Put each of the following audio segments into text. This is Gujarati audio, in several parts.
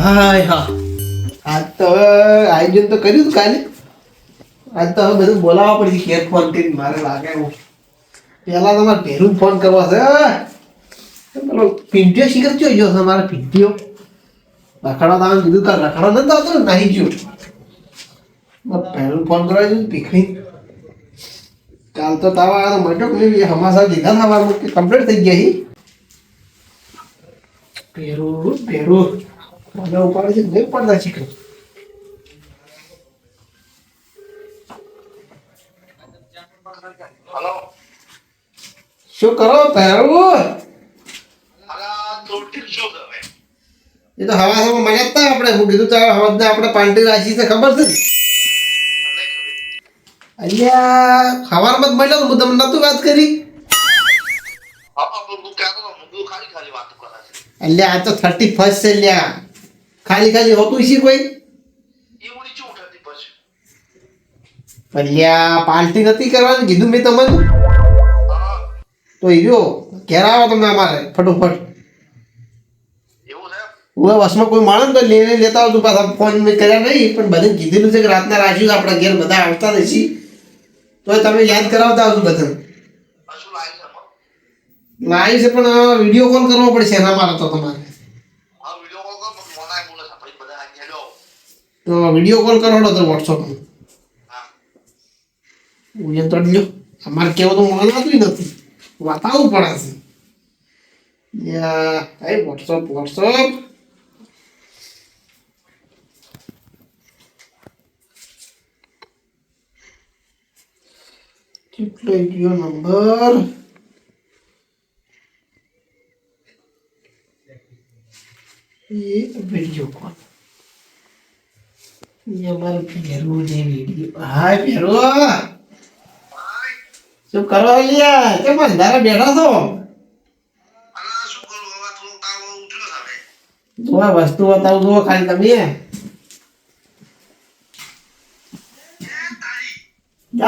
હાય હા આજ તો હવે આયોજન તો કર્યું હતું કાલે. આજ તો હવે બધું બોલાવવા પડશે ઘેર ફોન કરીને. મારે લાગે એવું પહેલા તમારે ભેરું ફોન કરવા છે. પેલો પિંટીઓ શીખર જોઈ ગયો છે મારા પિંટીઓ રખડા તમે કીધું તાર રખડા નથી આવતો ને નાહી ગયો. ભેરું ફોન કરવા જોયું ભીખરી. કાલ તો તાવ આવ્યો મટો કે હમાસા દીધા હતા મારા કમ્પ્લીટ થઈ ગયા. ભેરું ભેરું મને ઉપાડે છે નહીં પડતા શીખર. હેલો શું કરો ભેરું? એ તો હવા હવા મળ્યા હતા આપણે. હું કીધું તો હવા આપણે પાર્ટી રાખી છે ખબર છે ને? અલ્યા સવારમાં જ મળ્યો હું તમને નતું વાત કરી. અલ્યા આ તો 31 છે લ્યા. ખાલી ખાલી હોતું છે કોઈ? અલ્યા પાર્ટી નથી કરવાની કીધું મેં તમને. તો હીરો ઘેર આવો તમે અમારે ફટોફટ. હું વસમાં કોઈ મળે ને તો લઈને લેતા આવતું. પાછા ફોન મેં કર્યા નહીં પણ બધાને કીધેલું છે કે રાતના રાખ્યું છે આપણા ઘેર બધા આવતા નથી. તો તમે યાદ કરાવતા આવશું બધાને. લાઈવ છે પણ વિડીયો કોલ કરવો પડશે એના મારે તો તમારે. તો વિડીયો કોલ કરો તો વોટ્સઅપમાં. હું તો લ્યો અમારે કેવું તો મળવાતું નથી. વાતાવવું પડે છે. વોટ્સઅપ વોટ્સઅપ કેટલો ગયો નંબર? વિડીયો કોલ અમારે ભેરું ને વિડીયો. હાય ભેરો શું કરો લ્યા? કેમ અંધારા બેઠા છો? જોવા વસ્તુ બતાવું જુઓ ખાલી તમે.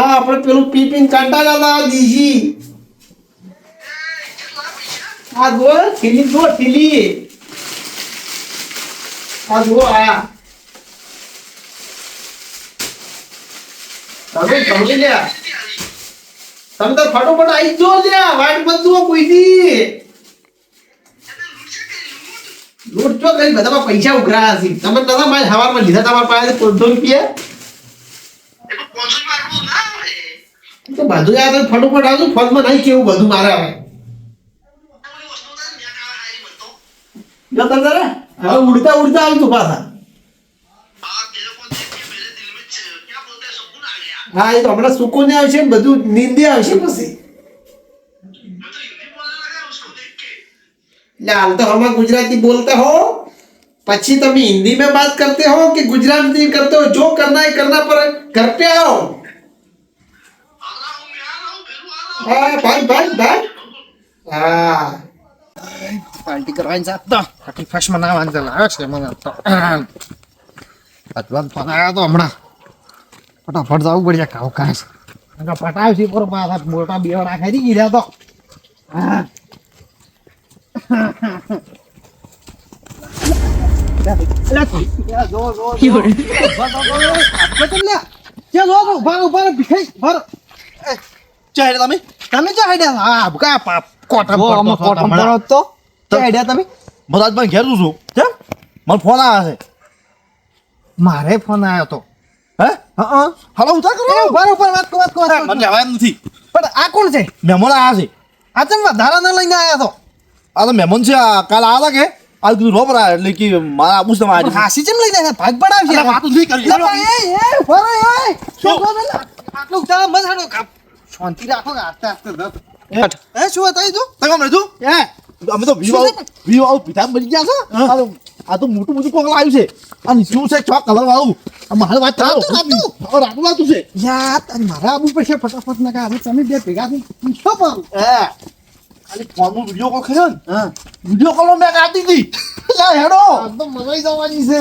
આપણે પેલું પીપીને કંટાળા હતા દીજી. આ જો થીલી જો થીલી. આ જો આ તમે સમજી લ્યા. તમે તો ફટોફટ આવી જો લ્યા. વાટ મત જુઓ કોઈથી. લૂંટ તો કરી બધામાં પૈસા ઉઘરાયા છે. તમે નતા મારે સવારમાં લીધા તમારા પાસે 500 રૂપિયા. તો બધું યાર ફટોફટ આવજો. ફોનમાં નહીં કેવું બધું મારે આવે. હવે ઉડતા ઉડતા આવતું પાછા. હા એ તો હમણાં સુકૂન આવશે ને બધું નીંદે આવશે પછી. हाल तो हम गुजराती बोलते हो पक्षी तुम हिंदी में बात करते हो कि गुजराती करते हो? जो करना है करना पर घर पे आओ. हाँ भाई भाई भाई हाँ पार्टी करवाने जाता 31 मनाववाने चला છે મને તો અજવાન ફોન આવ્યો તો હમણાં. ફટાફટ જવું પડશે કાવકાશ. પટાવશી પર મારા મોટા બેવડા ખાઈ ગયા તો. હા મારે ફોન આવ્યો તો. હે હલો ઉતાર કરો બરોબર વાત મને જવાય નથી. પણ આ કોણ છે? મહેમાન આવ્યા છે. આ તમે વધારા ના લઈને આવ્યા તો? આ તો મહેમાન છે. કાલ આવ્યા કે આ કીધું રોબરા એટલે કે મારા આબુ છે મારી હાસી ચમ લઈને ભાગ પડાવશે. વાત નહીં કરી આટલું ઉતાર મત હાડો શાંતિ રાખો આસ્તે આસ્તે એ શું હતા તું તગમ તું એ અમે તો વીવો આવું પીઠા બની ગયા છે. આ તો મોટું મોટું કોકલા આવ્યું છે. અને શું છે ચોક કલર વાળું મારે વાત ચાલો રાતું રાતું છે યાર. મારા આબુ પૈસા ફટાફટ ના કા તમે બે ભેગા થઈ પૂછો પણ ખાલી ફોનમાં વિડીયો કોલ કર્યો ને. હા વિડીયો કોલ મેં કાઢી હતી. હેડો તો મજા જવાની છે.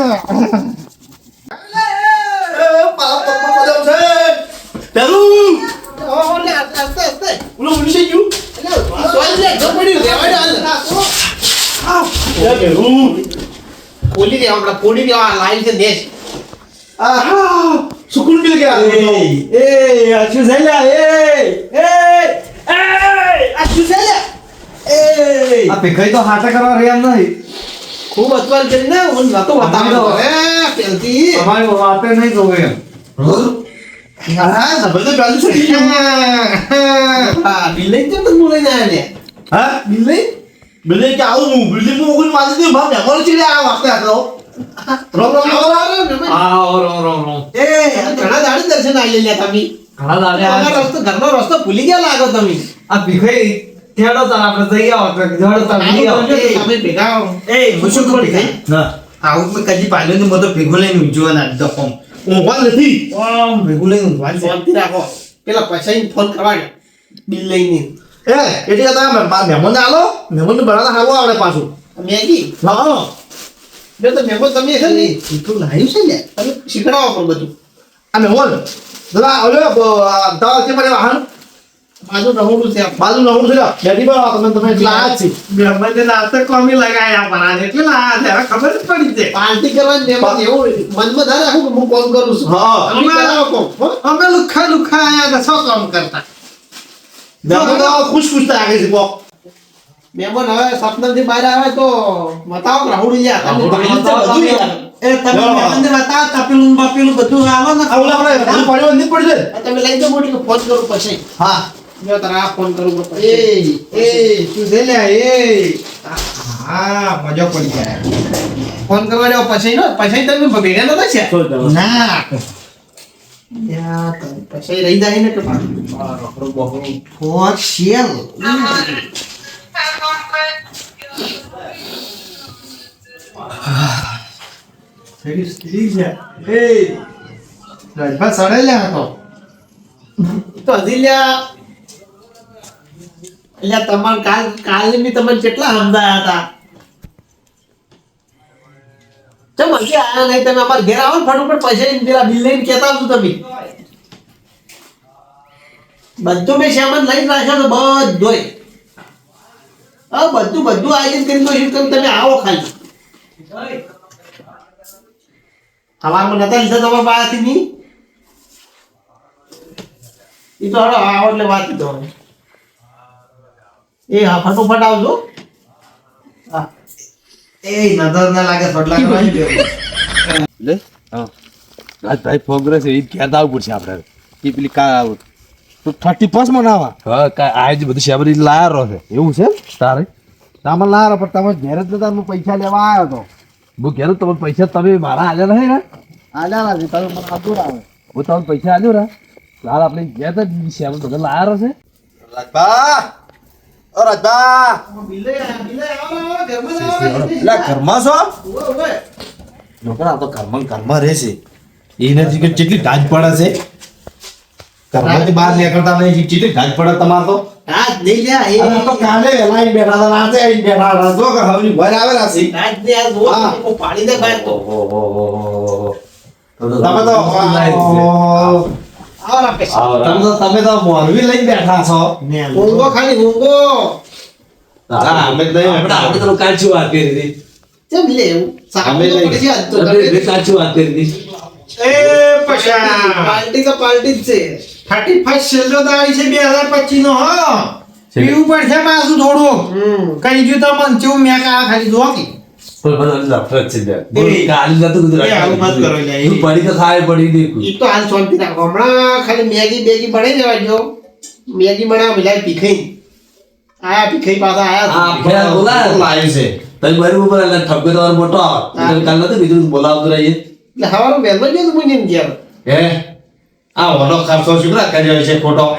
પોલી દેવા આપણે પોલી દેવા લાઈન છે દેશ સુકૂન મિલ ગયા અચ્છું થઈ આ ભેખાઈ તો હાથે કરવા રહ્યા નહીં ખૂબ અસવાલ કરીને હું નતો બતાવ્યો પેલથી અમારી વાતે નહીં જોવે એમ હા સબલ તો ચાલુ છે હા બિલ્લે કેમ તો બોલાઈ ના લે હા બિલ્લે બિલ્લે કે આવું હું બિલ્લે નું ઓગણ મારી દે ભાવ મેમોર છે આ વાસ્તે આતો રો રો એ ઘણા દાડે દર્શન આવી લે તમે ઘણા દાડે ઘરનો રસ્તો ભૂલી ગયા લાગો તમે આ ભીખાઈ તેડો તો આપણે જઈ આવો તો જોડો તો લઈ આવો તમે ભેગા એ મુશું કોણ કે ના આવું મેં કદી પાલ્યો ને મતો ભેગો લઈને ઉજવા ના દીધો ફોન ઊંઘવા નથી ભેગો લઈને ઊંઘવા છે શાંતિ રાખો પેલા પૈસા ફોન કરવા દે બિલ લઈને એટલે તમે મહેમાન આલો મહેમાન ને બનાવતા હાવો આવડે પાછું મેગી હા જો તો મેગો તમે છે ને એટલું લાયું છે ને તમે શીખડાવો પણ બધું આ મહેમાન દાદા ઓલો દવા છે મને વાહન બાજુ રહું છે બાજુ નવું છે બેટી પર તમે લાયા છે મેમન નાસ્તા કોમી લગાયા પણ એટલે આ ખબર જ પડી છે પાર્ટી કરવાની મેં એવું મનમાં ના રાખું કે હું કોલ કરું છું હા તમે કરાવો કોમ, હો? અમે લુખા આયા તો શું કામ કરતા મહેમાન તો ખુશ ખુશ થાય છે બોક મહેમાન હવે સપનાથી બહાર આવે તો બતાવો રાહુલ યાર તમે ભાઈ તો બધું યાર એ તમે મેમનને બતાવ તપેલું બપેલું બધું આવો ને આ ઓલા આપણે પડ્યો નહીં પડશે આ તમે લઈ જાઓ મોટી ફોન કરું પછી હા જો તારા ફોન કરું પછી એ શું છે લે એ હા મજો પડી જાય ફોન કરવા જાવ પછી નો પછી તમે ભેગા નતા છે ના યા તમે પછી રહી જાય ને કે ફોર શેલ રાજભા સડેલા હતો તો હજી લ્યા એટલે તમાર કાલે બી તમે કેટલા સમજાયા હતા ચમ હજી આયા નહીં તમે અમારા ઘેર આવો ને ફટાફટ પૈસા લઈને પેલા બિલ લઈને કહેતા આવજો તમે બધું મેં સામાન લઈને રાખ્યો તો બધોય હા બધું આયોજન કરી દઉં છું તમે આવો ખાલી સવારમાં નતા લીધા તમારા પાસેથી નહીં એ તો હવે આવો એટલે વાત તો એ હા ફટોફટ આવજો હા એ નજર ના લાગે ફટલા કરવાની લે હા ભાઈ પ્રોગ્રેસ એ કહેતા આવવું પડશે આપણે કે પેલી કા તો 31 મનાવા હા આજ બધું શેબરી લાયારો છે એવું છે તારે તમે લારો પણ તમે ઘેર જ નતા હું પૈસા લેવા આવ્યો તો હું ઘેર તમે પૈસા તમે મારા આલ્યા નહીં ને આલ્યા નથી તમે મને આદુર આવે હું તમને પૈસા આલ્યો ને લાલ આપણે ગયા હતા શેબર બધા લાયારો છે રાજભા ઓ રાજભા બિલે આવો ઘરમાં આવો એટલે ઘરમાં છો ઓવે છોકરા તો ઘરમાં રહેશે એને જેટલી ઢાજ પડે છે ઘરમાંથી બહાર નીકળતા નહીં જેટલી ઢાજ પડે તમારે તો રાત નહીં લ્યા એ અને તો કાલે વેલા આવીને બેઠા હતા રાતે આવીને બેઠા હતા જો કે હવે ઘર આવેલા છે રાત ને આ જોવો હા. તો પાડી દે ભાઈ તો તમે તો આવો રાપે તમે તો મોરવી લઈને બેઠા છો ઊંઘો ખાલી ઊંઘો હા અમે નહીં આપણે તો કાચું વાત કરી હતી ચમ લે એવું સામે તો પછી આજ તો બે કાચું વાત કરી હતી એ પછા પાર્ટી તો પાર્ટી જ છે 31 છેલ્લો દાડી છે 2025 નો હા પીવું પડશે પાછું થોડું કઈ જો તો મન ચેવું મેં કા ખાલી જો કે પણ બધા લફરત છે બે કાલી નતું કીધું એ આવું મત કરો લે તું પડી તો ખાય પડી દેખું ઈ તો હાલ શાંતિ રાખો હમણાં ખાલી મેગી બેગી બનાવી દેવા જો મેગી બનાવ મિલાઈ ભીખાઈ આયા ભીખાઈ પાછા હા આયા ફેર બોલા લાવ્યું છે તઈ બરી ઉપર એટલે ઠપકે તમારો મોટો આવે કાલ નતું કીધું બોલાવતો રહીએ એટલે હવારો વહેલો જ હું ને ઘેર હે આ ઓનો ખર્ચો શું કર્યો છે ખોટો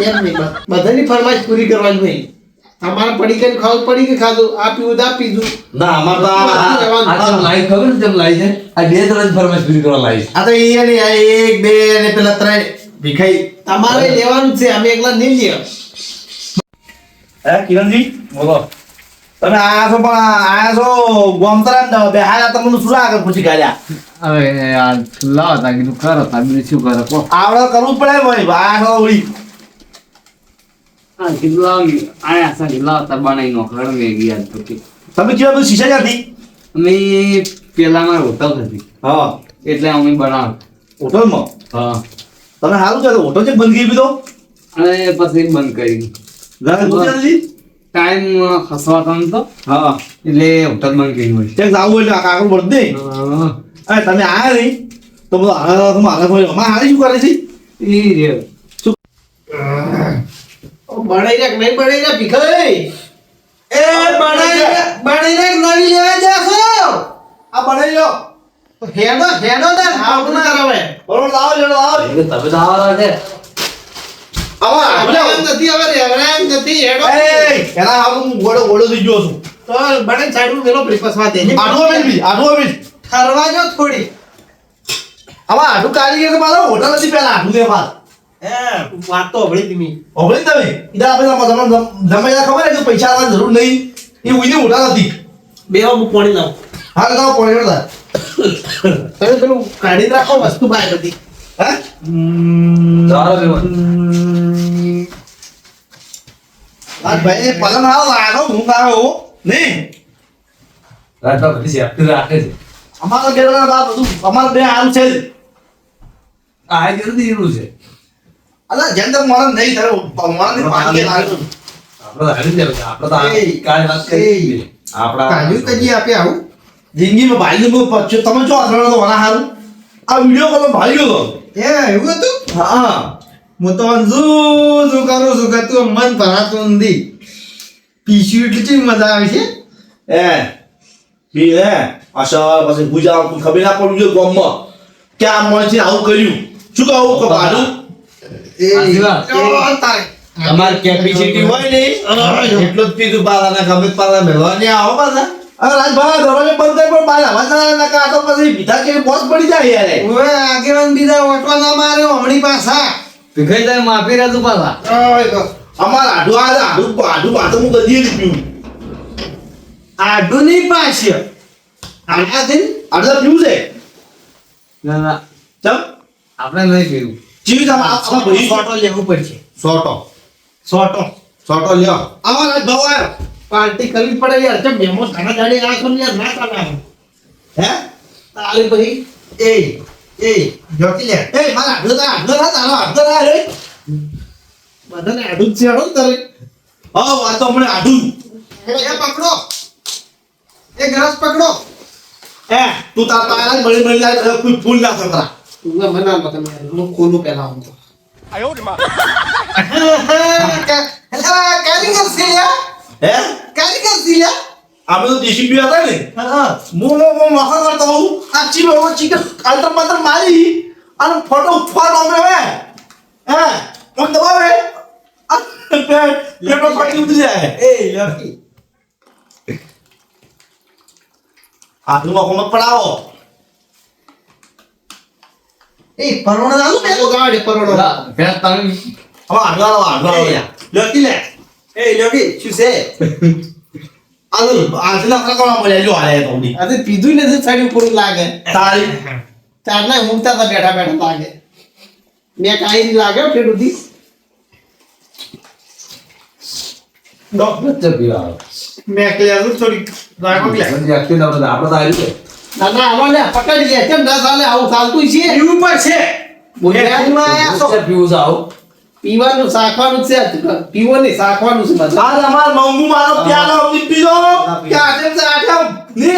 એમ નહીં બધાની ફરમાઈશ પૂરી કરવાની નહીં તમારે પડી કે ખાવું પડી કે ખાધું આ પીવું તો આ પીધું ના અમાર તો આ જેમ લાઈ ખબર છે જેમ લાઈ છે આ બે ત્રણ ફરમાઈશ પૂરી કરવા લાઈ છે આ તો ઈ ને આ એક બે ને પેલા ત્રણ ભીખાઈ તમારે લેવાનું જ છે અમે એકલા નહીં લઈએ હે કિરણજી બોલો તમે આયા છો પણ આયા છો ગોમતરા બેહાયા તમને શું આગળ પૂછી કાઢ્યા હવે યાર લાવ તા કીધું કરો તા બીજું શું કરે કો આવડે કરવું પડે ભાઈ આયા છો ઉડી હા કીધું આયા સારી લાવતા બનાવી નો ઘર મેં ગયા તો કે તમે કેવા બધું શીશા જાતી અમે પેલામાં હોટલ હતી હા એટલે અમે બનાવ હોટલમાં હા તમે સારું છે તો હોટલ છે બંધ કરી દીધો અને પછી બંધ કરી ઘરે પૂછ્યા નથી ટાઈમ ખસવાતો નતો હા એટલે હોટલ બંધ કરી હોય ચેક જાવું એટલે કાકર બર્થડે અરે તમે આયા નહીં તો બધું આના મારા ભાઈ અમારે હારી શું કરે છે એ રે બનાઈ રાખ નહીં બનાઈ રાખ ભીખાઈ એ બનાઈને નવી લેવા જાશો આ બનાવી લો હેડો તાર આવું ના કરાવે બરોબર લાવો લેડો લાવો તમે તો આવા છે આવા આપણે એમ નથી હવે રેવરામ નથી હેડો એ એના હાલ હું ગોળો ગોળો થઈ ગયો છું તો બને સાઈડમાં મેલો બ્રેકફાસ્ટ દે આઠો મિનિટ આઠો મિનિટ ઠરવા જો થોડી આવા આઠું કાઢી કે મારો હોટલ નથી પેલા આઠું દે બાદ વાત તો હવળી ધીમી ઓબળી તમે ઈદા આપણે તમને ખબર છે કે પૈસા આવવાની જરૂર નહીં એ ઉઈની હોટલ હતી બેવા હું પાણી લાવ હાલ તો પોઈન્ટ હતા તમે પેલું કાઢી રાખો વસ્તુ બહાર બધી હે ચાલો બેવા આ ભાઈ પલંગ હાલ લાગો હું કાયો નહીં રાત બધી સેફ્ટી રાખે છે અમારા ઘેરના બા બધું અમારા બે આમ છે આ જલ્દી એવું છે અલા જેમ તક મારા નહીં થાય મારા ની પાણી લાગ્યો આપણે તો હારી જાય આપણે તો આ કાળ વાત કરી આપણા કાઢ્યું કજી આપે આવું જિંદગીમાં ભાઈ ને પછી તમે જો આસરો તો વના હારું આ વિડિયો કોલ ભાઈ ગયો એ એવું હતું હા હું તો શું કરું છું કે તું મન ભરાતું નથી પીસ્યું એટલે ચેવી મજા આવે છે એ બી હે આશા પછી પૂજા ખબર ના પડ્યું છે ગામમાં કે આ માણસે આવું કર્યું શું કહું કે ભાડું સાચી વાત. તારે તમારી કેપેસિટી હોય ને એટલું જ પીધું પાલાના ગમે પાલા મેળવા ને આવો પાછા અરે રાજભાઈ દરવાજો બંધ કરી પણ બહાર અવાજ ના ના કાઢો પછી બીજા કે બોસ પડી જાય યાર ઓય આગેવાન બીજા ઓટવા ના માર્યો હમણી પાછા ભીખાઈ તમે માફી રહેતું પાછા અમારા આડું આડું પાછું હું ગધી પીવું આડું નહીં પાછળ આડા થઈને આડું પીવું છે ના ના ચમ આપણે નહીં પીવું જીવ આમાં ભાઈ ફોટો લેવું પડશે સોટો સોટો સોટો લ્યો આમાં રાજભાઈ આવ્યો પાર્ટી કરવી પડે યાર ચમ મેમો ઘણા ગાડી આ કર યાર ના ચાલે હે તારે પછી એ જોતી લે એ મારા આડું ના રે બધાને આડું જ છે હો તારે હા આ તો હમણાં આડું એ પકડો એ ગ્લાસ પકડો હે તું તાર પાયા મળી મળી લાય કોઈ ભૂલ ના કરા તું મના મત યાર હું ખોલું પહેલા આમ તો કારીગર છે લ્યા હે કારીગર છે લ્યા આપણે તો દેશી પીવા હતા ને હા હું મખા કરતો હોઉં આ ચીલો ચિકન આલ્ટર પાલ્ટર મારી અને ફોટો ફોન ઓમે હે કોણ દબાવે લેપટોપ ફાટી ઉડી જાય એ લકી આટલું મત પડાવો એ પરવણ આલુ આ તો ગાડે પરોડો ફેર તમે હવે આટલા લકી લે એ લકી શું છે આટલા કોણ મળ્યા જો આયા તો ઉડી આ તો પીધું નથી સાઈડ ઉપર લાગે તારી ચારના ઊંઘતા હતા બેઠા બેઠા લાગે મેં કાંઈ નહીં લાગે ફેર ઉધી ડોક્ટર પીવા મેં કે આલુ થોડી રાખો લે આપણે તો હારી છે ના ના આમાં લે પકડી લે કેમ ના ચાલે આવું ચાલતું છે પીવું પડશે બોલ્યા આયા છો પીવું છે આવું પીવાનું શાખવાનું છે પીવો નહીં શાખવાનું છે બધા આજ અમાર મંગુ મારો પ્યાલો અમની પીધો કે આઠમ છે આઠમ ને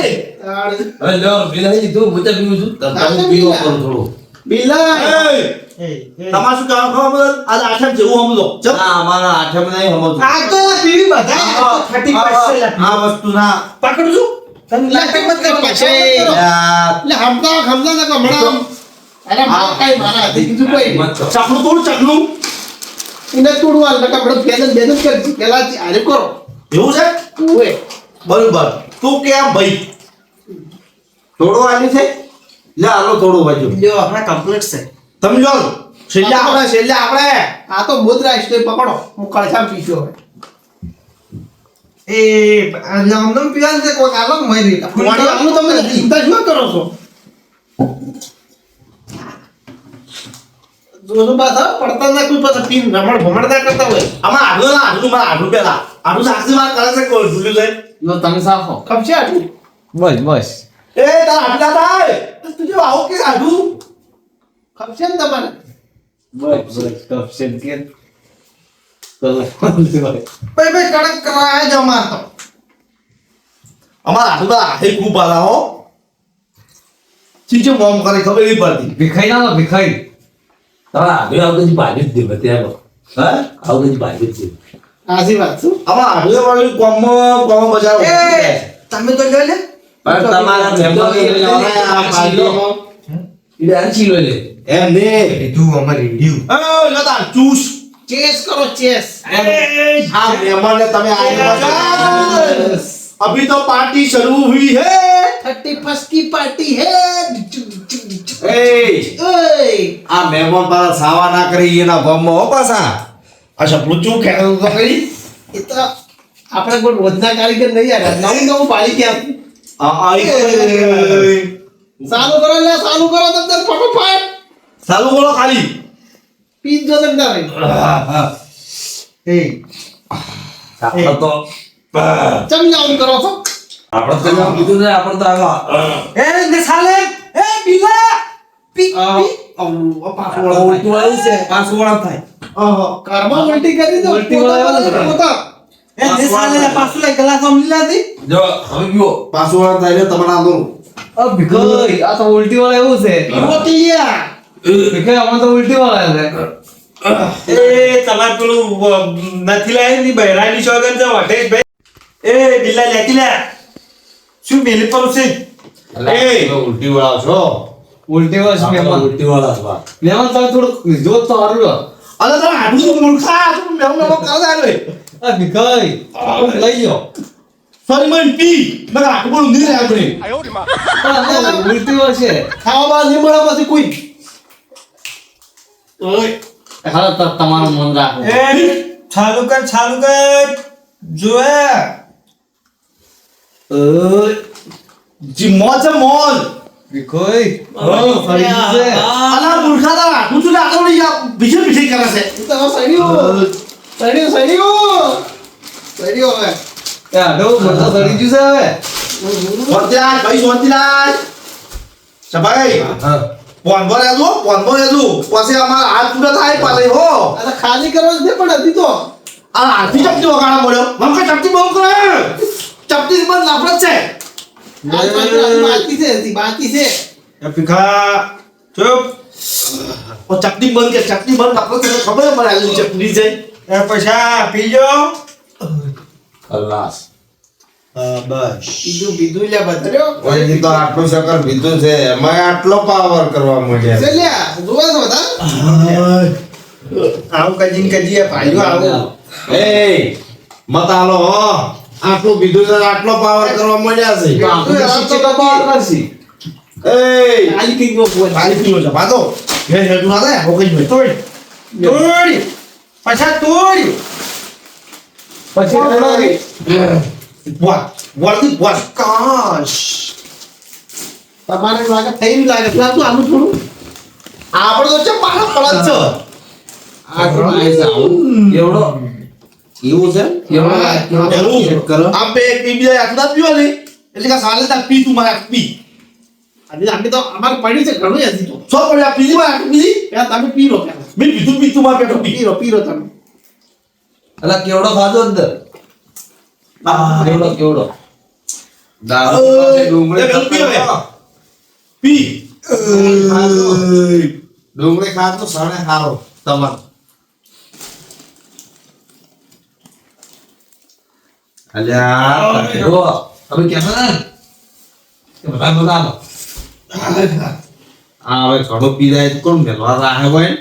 અરે લો બિલાઈ તું હું તો પીવું છું તમે પીવો કરો થોડું બિલા તમાર શું કામ ખબર આજ આઠમ જેવું સમજો ચમ ના અમારા આઠમ નહીં સમજવું આ તો પીવી બધા 30% આ વસ્તુ ના પકડું છું તને લાગે મત કર પછી એટલે હમતા ના હમણાં અરે મારા કાઈ મારા હતી બીજું કોઈ નહીં. મત કરો. ચકલું તોડ ચકલું એને તોડવા એટલે આપણે બેદન કરી પેલા આરે કરો એવું છે ઓએ બરોબર તું કેમ ભાઈ થોડું આવ્યું છે લે આલો થોડું બાજુ લ્યો આપણા કમ્પ્લીટ છે તમે જો છેલ્લે આપણે આ તો મુદ્રા છે પકડો હું કળછા પીશો હવે એ નામ પીવાનું છે કોઈ આલો મરી આનું તમે ચિંતા શું કરો છો જોજો પાછા પડતા ના કોઈ પાછા પીન રમણ ભમણતા કરતા હોય આમાં આડું મારા આડું પેલા આડું સાક્ષી માં કરે છે કોઈ ભૂલ્યું છે લો તમે સાફો ખપશે આટલું બસ બસ એ તાર આટલા થાય તુજે આવો કે આડું ખપશે ને તમારે બસ બસ કપશન કે ભાઈ કડક કરાય જ અમાર તો અમાર આટલું તો આહે ખૂબ આલા હો ચીજો મોમ કરે ખબર નહીં પડતી ભીખાઈ ના ભીખાઈ તારા આગળ આવું કદી ભાજી જ દે બત્યા હા આવું કદી ભાજી જ દે આજી વાત શું અમાર આટલું વાળી કોમ બજાર એ તમે તો લે લે પણ તમારા મહેમાન આ પાર્ટીમાં ઈડે આ ચીલો લે એમ ને કીધું અમારે ઈડ્યું એ લતા ચૂસ ચેસ કરો ચેસ हाँ मेहमान ने तमे आए अभी तो पार्टी शुरू हुई है 31 की पार्टी है એ આ મહેમાન પાછા સાવા ના કરી એના ગામમાં હો પાછા अच्छा पूछू क्या तो करी એ તો આપણે કોઈ રોજના કારીગર નહીં યાર નવું નવું પાડી ક્યાં आई ચાલુ કરો લે ચાલુ કરો તમને ફટોફટ चालू करो खाली પીજ જો તમને એ આપણે તો ચમ જાઉં કરો છો આપણે તો જેમ કીધું ને આપણે તો આગળ એ ને સાલે એ બિલા પી पासवर्ड ઉલટું આવ્યું છે પાસવર્ડ થાય કર્મ ઉલટી કરી દો ઉલટી વાળા પોતા એ ને સાલે પાસું લઈ ગલાસ આમ લીલા દી જો હવે ગયો पासवर्ड થાય તમને આનો આ ભીખાઈ આ તો ઉલટી વાળા એવું છે રોટિયા ભીખાઈ આમાં તો ઉલટી વાળા છે એ તમાર પેલું નથી લાય ની બહેરાની સોગન છે વટે ભાઈ એ બિલા લેતી લે શું મેલી પર છે એ ઉલટી વાળા છો ઉલટી વાળા છે મહેમાન ઉલટી વાળા છે મહેમાન તમે થોડું જોત તો સારું લો અરે તમે આડું તો મૂર્ખા તું મેં કરો દે આ ભીખાઈ લઈ જાઓ સોરી મન પી મેં આટલું નહીં રે આપણે ઉલટી વાળા છે ખાવા બા નહીં મળે પછી કોઈ હાલો તમારું મન રાખો એ ચાલુ કર જોએ જી મોજ મોજ ભીખાઈ ફરી છે અલા મૂર્ખા તા આટલું તું આગળ નહીં જા બીજે બીજે કરે છે તો સડ્યો હવે એ આડો બધા સડી ગયું છે હવે સોંતિલાલ ભાઈ સોંતિલાલ સભાઈ હા પોનબો રેજો પછી અમાર હાથ પૂરા થાય પાલે હો આ તો ખાલી કરવા જ દે પણ હતી તો આ આરતી ચપટી વગાડા બોલ્યો મમ કે ચપટી બહુ કરે ચપટી બંધ લાપડ છે બાકી છે પીખા ચૂપ ઓ ચપટી બંધ કે ચપટી બંધ લાપડ તને ખબર મને આલી ચપટી છે એ પૈસા પીજો ખલાસ બસ બીજું લે બદલ્યો ઓય તો આટલું શકર બીજું છે એમાં આટલો પાવર કરવા માંડ્યા છે લ્યા જોવા છો બધા આવું કજી ભાઈઓ આવું એ મત આલો હો આટલું બીજું છે આટલો પાવર કરવા માંડ્યા છે તો આપણે શિક્ષક બહાર કરશી એ ખાલી કઈ ગયો બોલ ખાલી પીવો છે પાછો હે તું ના દે હો કઈ તોડ પૈસા તોડ પછી બોલ કાશ તમારે લાગે થઈ લાગે પેલા તું આનું થોડું આપણે તો ચપાડા પડત છે આ તો આઈ જાવ એવડો એવું છે એવું આ બે એક બીજા આટલા પીવા ને એટલે કે સાલે તક પી તું મારા પી આજે આપણે તો અમારે પડ્યું છે ઘણું હજી તો સો પડ્યા પીજી માં પીજી પેલા તમે પી લો પેલા મે પી તું મારા પેટો પી પી લો તમે અલા કેવડો ખાધો અંદર કેવડો દારૂ પાસે ડુંગળી એ પી હવે. ખાતો. પી ડુંગળી ખાતો સણે હારો તમાર અલ્યા જો હવે કેમ ને કે બધા બધા આ હવે ઘણો પી જાય તો કોણ મેલવા રાહે હોય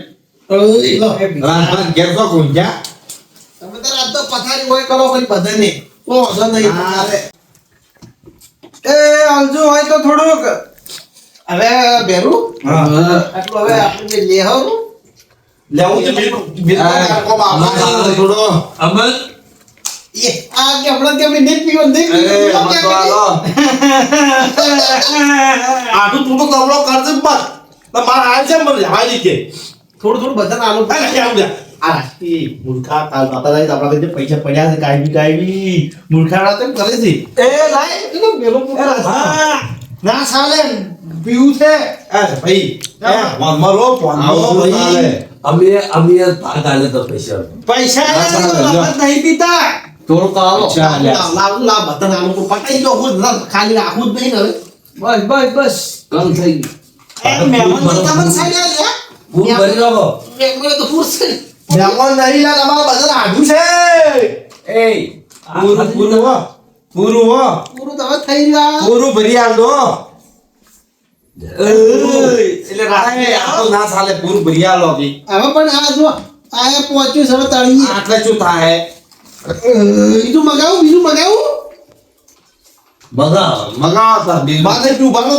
રાત ઘેર તો ગુંજા તમે તો રાત તો પથારી હોય કરો પછી બધાને ઓ વાંધો નહીં એ આવજો હોય તો થોડુંક હવે બેરું આટલું હવે આપણે જે લેહરું લેવું તો બિલકુલ કો બાપા થોડો અમલ એ આ કે આપણે કે નહીં પીવો નહીં એ પીવો મત તો આલો આટલું તું તો કવળો કરજે બસ તો મારા હાલ છે મને લેવા લીધે થોડું બધાને આલુ હાલ આવું જા આ રાખી મૂર્ખા કાલ માતા જાય આપણા જે પૈસા પડ્યા છે કાઈ બી મૂર્ખાડા તેમ કરે છે એ લાય એ મેલો હા ના સાલે પીવું છે એ ભાઈ મરો અમે ભાગ આલે તો પૈસા નહીં પીતા થોડું કાલો લાવ બતન આનું તો પટાઈ જો હું ખાલી રાખું જ નહીં હવે બસ કામ થઈ ગયું મહેમાન તો તમને સાઈડ લે ભૂલ ભરી રાખો મહેમાન તો પૂછશે મહેમાન નહીં લા તમારા બધા આડું છે એ પૂરું હો પૂરું તો હવે થઈ ગયા પૂરું ભરી આલ દો એટલે રાતે આ તો ના ચાલે પૂરું ભરી આલો બી હવે પણ આ જો આયા પહોંચ્યું છે હવે તળી આટલે શું થાય બીજું મગાવું મગાવતા બીજું માને તું બાનો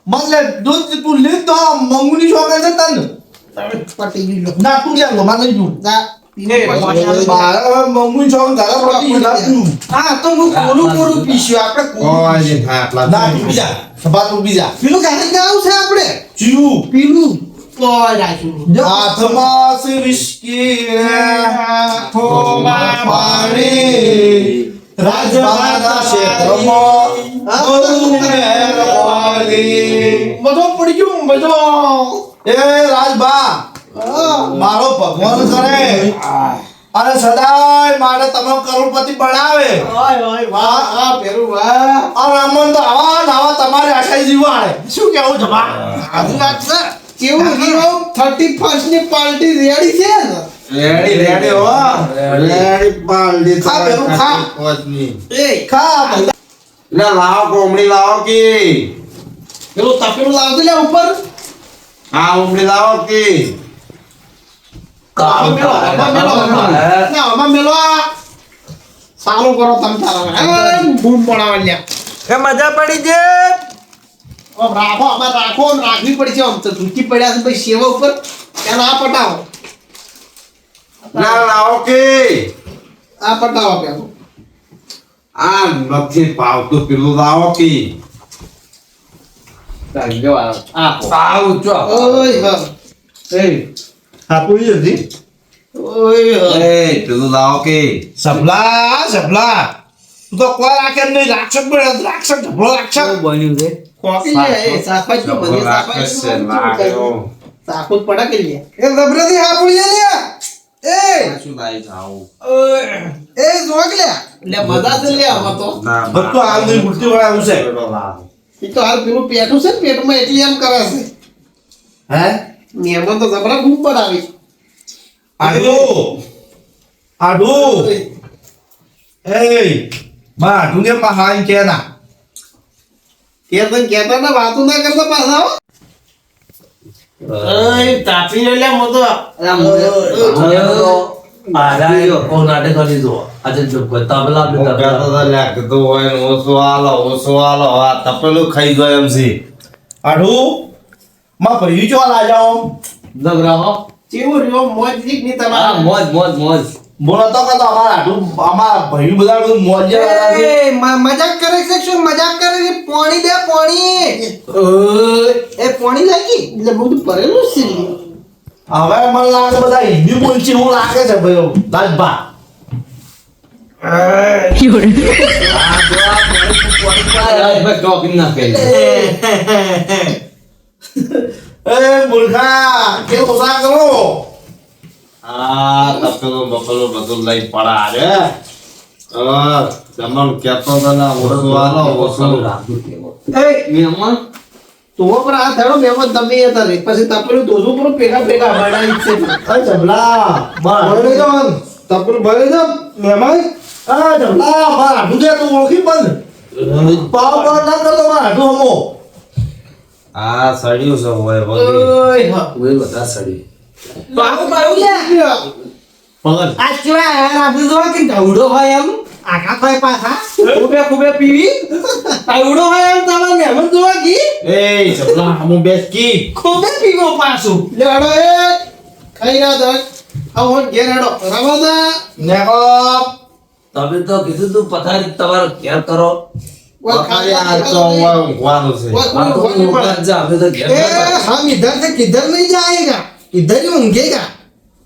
મતલે દૂધ તું લે તો મંગુની શોખ છે તન પટી ગયું ના તું લે માને તું ના મંગુની શોખ ઘરે પડી ના તું હા તો હું કોરું પીશું આપણે થાય આટલા ના તું બીજા સભા તું બીજા પેલું ગાડી ગાવું છે આપણે જીવ પેલું કોઈ રાખ્યું હાથમાં સે વિસ્કી હાથોમાં પાણી રાજમાના ક્ષેત્રમાં બહુ મહેરબાની બધો પડી ગયું બધો એ રાજબા મારો ભગવાન કરે અને સદાય મારે તમે કરોડપતિ બનાવે વાહ પેરું વાહ અને અમન તો આવા ને આવા તમારે આશાઈ જીવાડે શું કેવું જમા આજુ વાત છે કેવું હીરો 31st ની પાર્ટી રેડી છે ને રેડી હો રેડી પાલડી ખા પેલું ખા. એ ખા બધા લે લાવો કોમડી લાવો કે પેલું તપેલું લાવતો લે ઉપર હા કોમડી લાવો કે આમાં મેલો સારું કરો તમે તારા બૂમ પડાવવા લ્યા એ મજા પડી છે રાખો આમાં રાખો આમ રાખવી પડશે આમ તો ધૂકી પડ્યા છે ભાઈ સેવા ઉપર એને આ પટાવો ના લાવો કે આ પટાવો પેલો આ નથી ભાવતું પેલું લાવો કે સારું ચો ઓય હા આપું હતી ઓય હા એ પેલું લાવો કે સબલા તું તો કોઈ રાખે જ નહીં રાક્ષસ બને રાક્ષસ ઢબલો રાક્ષસ બન્યું છે કોકી લે એ સાફાઈ નું બધી સાફાઈ સાફુત પડા કે લે એ જબરથી આપું લે એ શું લાઈ જાવ એ જોક લે લે મજા છે લે આમાં તો ના બધું હાલ ની ગુલતી વાળા છે એ તો હાલ પેલું પેટું છે ને પેટમાં એટલી એમ કરે છે હે મહેમાન તો જબરા બૂમ પડાવી આડુ એ બા ઢુંગે માં હાઈ કે ના કેતા ના વાતો ના કરતા પાછા હો ઓય તાપી લે મોતો તપેલું ખાઈ ગયો એમ છે આડુ માં ભરી જો લા જાઓ કેવું રહ્યો મોજ જીક ની તમારા બોલો તો કે અમારા આડુ અમારા ભરી બધા બધું મોજ એ મજાક કરે છે શું મજાક કરે છે પાણી દે પાણી એ પાણી લાગી એટલે બધું ભરેલું છે હવે મને લાગે બધા હિન્દી બોલશે એવું લાગે છે ભાઈ દાદબા એ મૂર્ખા કે ઓસા કરો તપેલું બપેલું બધું લઈ પડા રે જમણ કેતો તો ના ઓછું આલો ઓછું તો પર આ થયો મહેમાન તમે હતા રે પછી તપેલું દોજો પર ભેગા બનાવી છે અરે જબલા બોલે જવાન તપર બોલે જ મહેમાન આ જબલા મારા આડુ દે તું ઓળખી બંધ પાવ પાવ ના કરતો મારા આડુ હમો આ સડ્યું છે હોય ઓય હા બધા સડી બાબુ બાબુ લે આ ચુરા યાર આપણે જો કે ઢવડો હોય એમ આખા થાય પાછા ખૂબે પીવી ઢવડો હોય એમ તમારે મહેમાન જોવા કી એ જબલા હમુ બેસ કી ખૂબે પીવો પાછું લેડો એ ખાઈ ના દો આવો ઘેર હેડો રવાદા નેકો તમે તો કીધું તું પથારી તમારે ઘેર કરો पथारी आज तो ऊँघવાનું છે हम इधर से किधर नहीं जाएगा इधर ही ऊँघेगा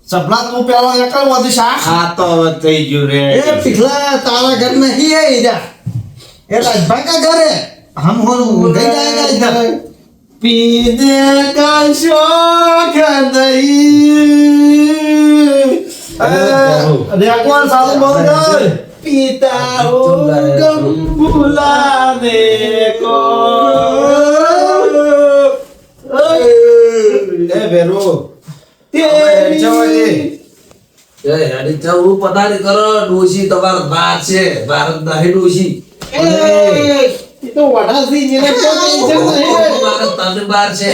સપના તું પેલો એકલ માંથી શાક આ તો હવે થઈ ગયું રે એ पिछला तारा घर नहीं है इधर ये राजभाई का घर है हम हो गई जाएगा इधर પીને કા શોખ નહીં અરે કોણ સાલું બોલ પીતા હો ગમ ભુલાને કો એ બેરો તેરી એ હેડી જવું પતાડી કરો ડોશી તમાર બહાર છે ભારત નહીં ડોશી ये तो वड़ा सी जिन्हें क्या टेंशन नहीं है ભારત તમે બહાર છે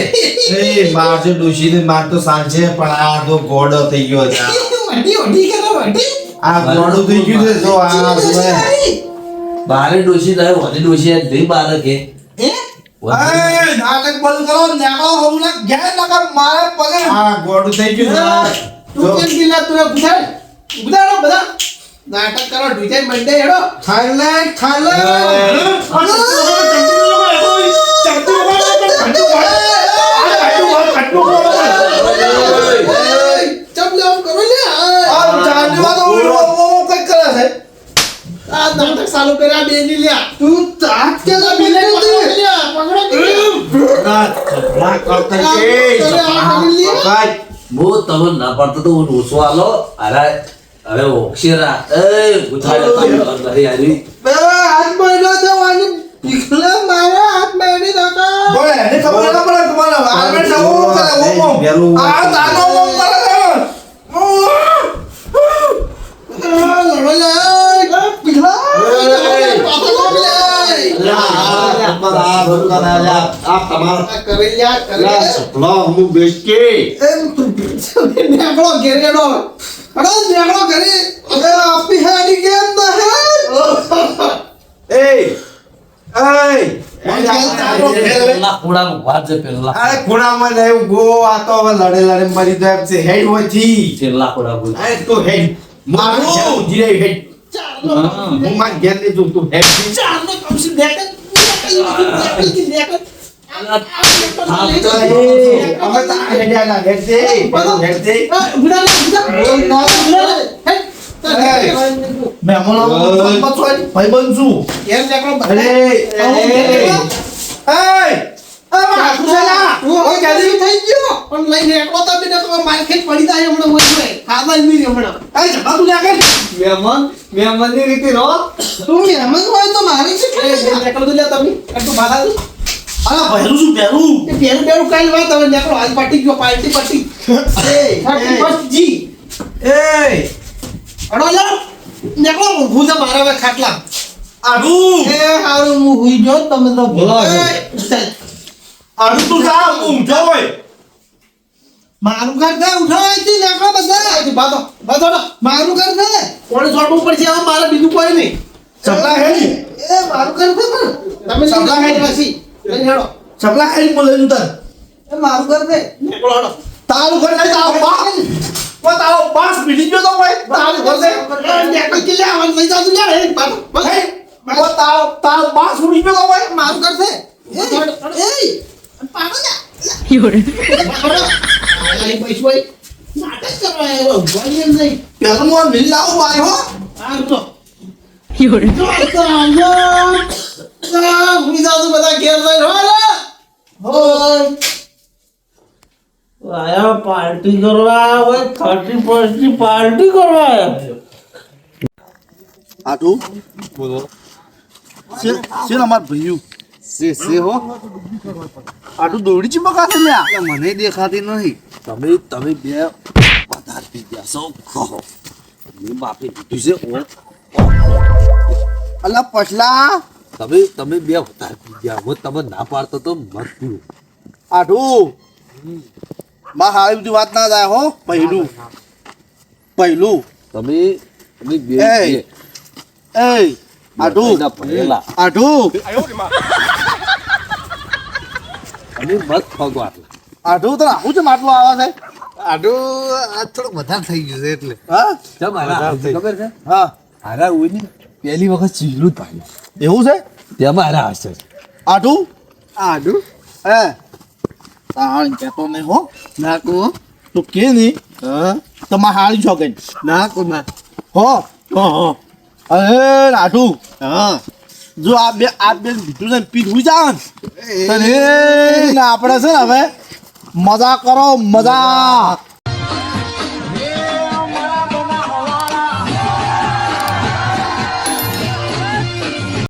એ માર જે ડોશીને માર તો સાંજે પણ આ તો ગોડો થઈ ગયો છે वड़ी वड़ी करो वड़ी આ ગોડો થઈ ગયું છે જો આ જોએ બારે ડોશી નહીં વધી ડોશી નહીં બહાર કે ए નાટક બંધ કરો નેકળો હમણાં ઘેર નકર મારે પગે આ ગોડું થઈ ગયું છે तू क्या किला तू बुझाड़ बुझाड़ो बता नाटक करो डीजे मंडे हेड़ो थाईलैंड चप जाओ करो ले આ જાનવા તો ઓ કઈ કરે છે आ नाटक चालू करा बेनी लिया તું તાત કે क्या बिले लिया पकड़ो આ છપલા કરતા છે કાઈ બહુ તમે ના પડતો તો હું ઓછો આલો અરે અરે ઓક્ષેરા એ ગુથાડે તમે નહીં આવી हाथ महीना तो वाली पिछले मारा हाथ महीने दादा બોલે એને ખબર ના પડે તમારે આમે સવો કરે ઓ આ તાનો ઓમ કરે આ તમારા છપલા હું બેસકે એ પેલા ખોડામાં વાત છે પેલા અરે ખૂણામાં લેવું ગો આ તો હવે લડે લડે મરી જાય છે હેડ વથી પેલા ખોડા બોલ અરે તો હેડ મારું જીરે હેડ હું માં ઘેર લઈ જઉં તું હેડ અમે તા હેડ્યા ના હેડ દે હેડ દે મહેમાનો ભાઈ બનશું અરે મહેમાનની રીતે રહો તું મહેમાન હોય તો મારી છે નેકળો લે તમે તું ભાગા તું આ ભેરું શું ભેરું પેલું પેલું કઈ વાત હવે નેકળો હાલ પાટી ગયો પાર્ટી ફર્સ્ટ જી એ અડો લે નેકળો ભૂજા મારા હવે ખાટલા આડુ એ હારું હું હુઈ જો તમે તો બોલો. આડુ તું જા હું ઊંઘ્યો હોય મારું ઘર છે ઉઠાય છે નેકળો બધા બાતો બાતો મારું ઘર છે કોણે છોડવું પડશે હવે મારે બીજું કોઈ નહીં સપલા હેડ એ મારું ઘર છે પણ તમે સપલા હેડ હેડ. પછી લઈને હેડો સપલા હેડ બોલે તન એ મારું ઘર છે નેકળો હેડો તારું ઘર નહીં તારો બાપ ઓ તારો બાસ બીડી ગયો તો ભાઈ તારું ઘર છે નેકળ કે લે આવન લઈ જાવ લે હે બાતો બસ ઓ તારો બાસ ઉડી ગયો તો ભાઈ મારું ઘર છે એ પાડો લે આઈ પૈસો નાટક કરવા આવ્યો ભણી એમ નહીં પેલો મો મિલ લાવો ભાઈ હો આ તો તો આવો ભૂલી જાવ તો બધા ઘેર લઈ હોય આયા પાર્ટી કરવા હોય 31st ની પાર્ટી કરવા આયા આટુ બોલો છે અમાર ભઈયું સે હો આટુ દોડી ચી બકા છે લ્યા મને દેખાતી નહીં તમે તમે બે વધારે પી ગયા છો કહો મેં બાપે કીધું છે અલા પછલા તમે બે વધારે પી ગયા હું તમે ના પાડતો તો મત પીવું આટુ બા હારી બધી વાત ના થાય હો પહેલું તમે તમે બે એ આટુ ભરેલા આટુ અને મત ફગો આટલા આટુ તો આવું છે માટલું આવે છે આડો આ થોડું વધારે થઈ ગયું છે એટલે હા ખબર છે હા હારા ઓની પહેલી વખત ચીલું જ ભાઈ એવું છે તેમાં હારા હશે આટુ હે તાણ કેતો નહીં હો નાકુ તો કે નહીં તમારે હાળી શોખે ના કોઈ ના હો હો અરે નાઠું હા જો આ બે બીજું છે પી હુઈ જાવ ને આપણે છે ને હવે મજા કરો મજા